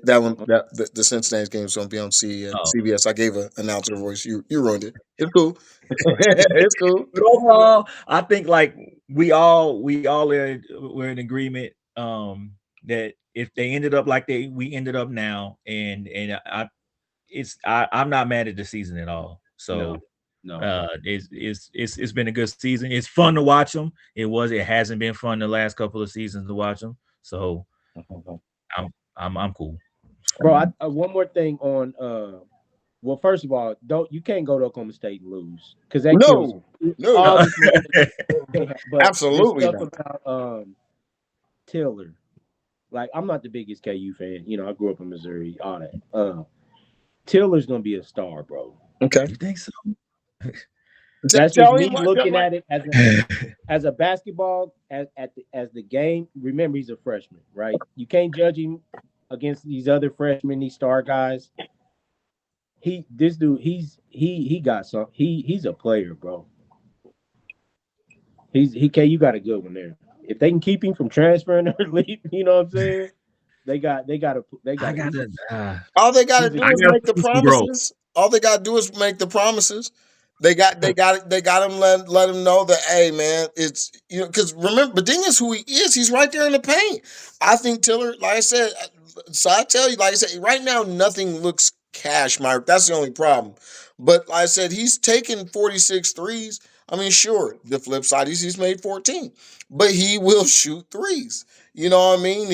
That one, the Cincinnati game is going to be on Oh, CBS. I gave an announcer voice. You ruined it. It's cool. It's cool. but overall, I think like we're in agreement that if they ended up like we ended up now, and I'm not mad at the season at all. No. So No. it's been a good season. It's fun to watch them. It hasn't been fun the last couple of seasons to watch them. So I'm I'm cool. Bro, one more thing on well, first of all, don't you can't go to Oklahoma State and lose because that kills No, no, all Uh, this momentum they have. But this absolutely stuff not. about Tiller, like I'm not the biggest KU fan. You know, I grew up in Missouri, all that. Tiller's gonna be a star, bro. Okay. you think so? That's just Tell him me looking like at it as a basketball as the game. Remember, he's a freshman, right? You can't judge him against these other freshmen, these star guys. He this dude, he got some. He's a player, bro. He can you got a good one there. If they can keep him from transferring or leave, you know what I'm saying? They I got gotta all they got to he's a do I is good. gotta make the see some growth. promises. All they got to do is make the promises. They got him let him know that hey man, it's because remember Beding is who he is. He's right there in the paint. I think Tiller, like I said, so I tell you, like I said, right now nothing looks cash, Mike. That's the only problem. But like I said, he's taken 46 threes. I mean, sure, the flip side is he's made 14, but he will shoot threes. You know what I mean?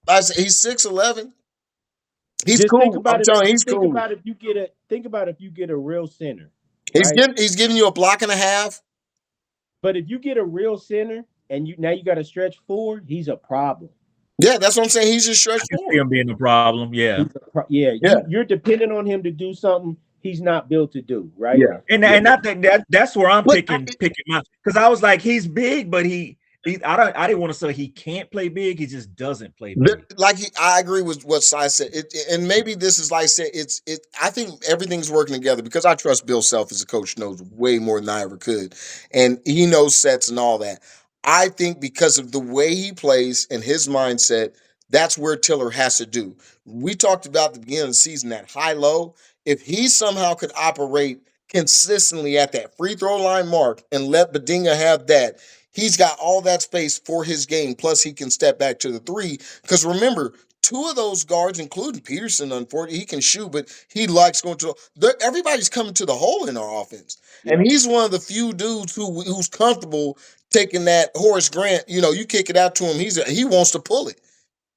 Like I said, he's 6'11". He's Just think cool. I'm about it. telling you, Just he's cool. think about if you get a real center, He's right? giving you a block and a half. But if you get a real center and you got to stretch four, he's a problem. Yeah, that's what I'm saying. He's just I stretch can see forward. him being a problem. Yeah. Yeah, Yeah, you're dependent on him to do something he's not built to do, right? yeah, yeah. And I think that's where I'm But picking my because I was like, he's big, but he I didn't want to say he can't play big, he just doesn't play big. I agree with what Sai said. And maybe this is like I said. I think everything's working together because I trust Bill Self as a coach knows way more than I ever could, and he knows sets and all that. I think because of the way he plays and his mindset, that's where Tiller has to do. We talked about at the beginning of the season that high low. If he somehow could operate consistently at that free throw line mark and let Bedinga have that, he's got all that space for his game. Plus, he can step back to the three because remember, two of those guards, including Peterson, unfortunately, he can shoot, but he likes going to. Everybody's coming to the hole in our offense, and Yep. he's one of the few dudes who's comfortable taking that Horace Grant. You kick it out to him, he wants to pull it,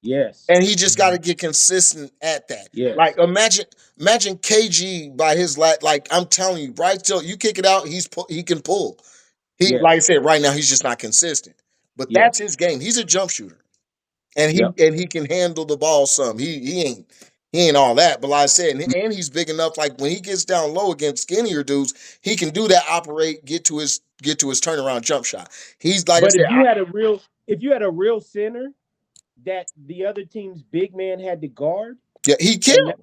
Yes. and he just got to Mhm. get consistent at that. Like Yes. imagine KG by his like I'm telling you, Bryce Till, you kick it out, he can pull. He like I Yes. said, right now he's just not consistent, but that's Yes. his game. He's a jump shooter and he Yep. and he can handle the ball some. He ain't all that, but like I said, and he's big enough. Like when he gets down low against skinnier dudes, he can do that. Operate, get to his turnaround jump shot. He's like I But said, if you had a real center that the other team's big man had to guard, yeah, he and now killed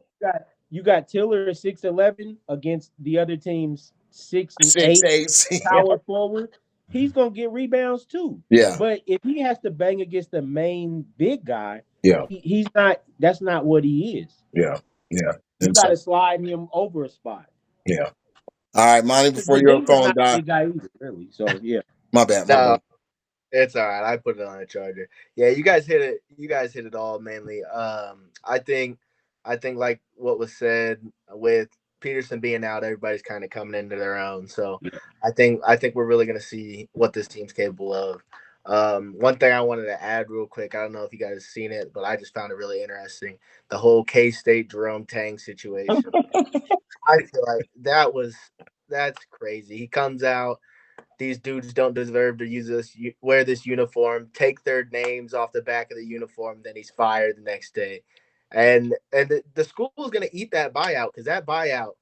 you got Tiller at 6'11" against the other team's 6 and 8 6'8". power forward, he's gonna get rebounds too. Yeah, But if he has to bang against the main big guy, yeah, he's not. That's not what he is. yeah, yeah. You And got so, to slide him over a spot. yeah. All right, Monty, Because before your Bedinga's phone not a die. big guy either, really. So yeah, My bad, my No, bad. it's all right. I put it on a charger. Yeah, you guys hit it. You guys hit it all mainly. I think like what was said with Peterson being out, everybody's kind of coming into their own. So yeah, I think we're really gonna see what this team's capable of. One thing I wanted to add real quick. I don't know if you guys have seen it, but I just found it really interesting. The whole K State Jerome Tang situation. I feel like that's crazy. He comes out, these dudes don't deserve to use this, wear this uniform, take their names off the back of the uniform, then he's fired the next day. And the school is going to eat that buyout because that buyout,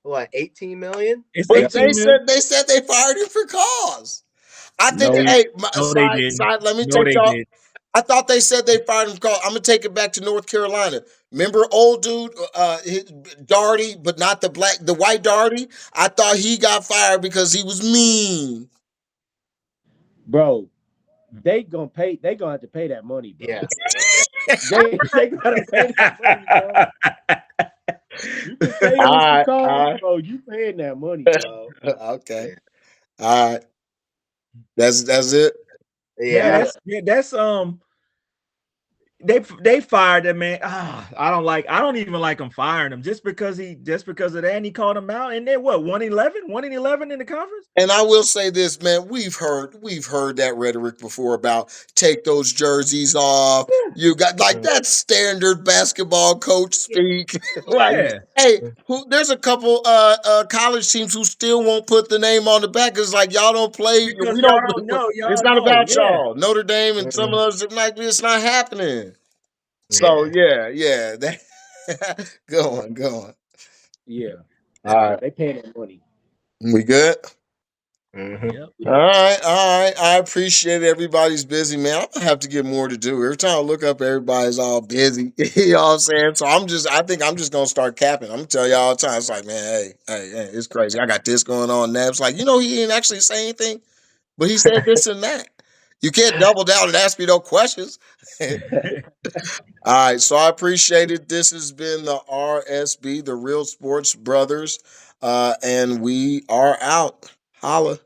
what, 18 million? It's But yep. 18 mil. they said they fired him for cause. I think. No, Hey, No, they didn't. let me No, take they y'all. did. I thought they said they fired him. Call. I'm gonna take it back to North Carolina. Remember, old dude, Darty, but not the white Darty. I thought he got fired because he was mean. bro, they gonna pay. They gonna have to pay that money, bro. Yeah. Yeah. They gotta pay that money, bro. You can say it was for All right, cause, all bro. You paying that money, dog. right, okay, Yeah. all right. That's it. Yeah, Yeah. Yeah, that's they fired that man. I don't even like him firing him just because of that and he called him out and then what 111 in the conference. And I will say this, man, we've heard that rhetoric before about take those jerseys off. You got like Mhm. that standard basketball coach speak. Like, Yeah, hey, there's a couple college teams who still won't put the name on the back. It's like y'all don't play. because We y'all don't. don't know, It's y'all not know. about Yeah, y'all. Notre Dame and some of Mhm. us like it's not happening. So Yeah. yeah. That go on. yeah. All No, right. they paying that money. We good? Hmm. Yep. All right, all right. I appreciate it. Everybody's busy, man. I'm gonna have to get more to do. Every time I look up, everybody's all busy. You know what I'm saying? So I think I'm just gonna start capping. I'm gonna tell y'all all the time. It's like, man, hey, it's crazy. I got this going on now. It's like, he didn't actually say anything, but he said this and that. You can't double down and ask me no questions. All right, so I appreciate it. This has been the R.S.B, the Real Sports Brothers, and we are out. Holla.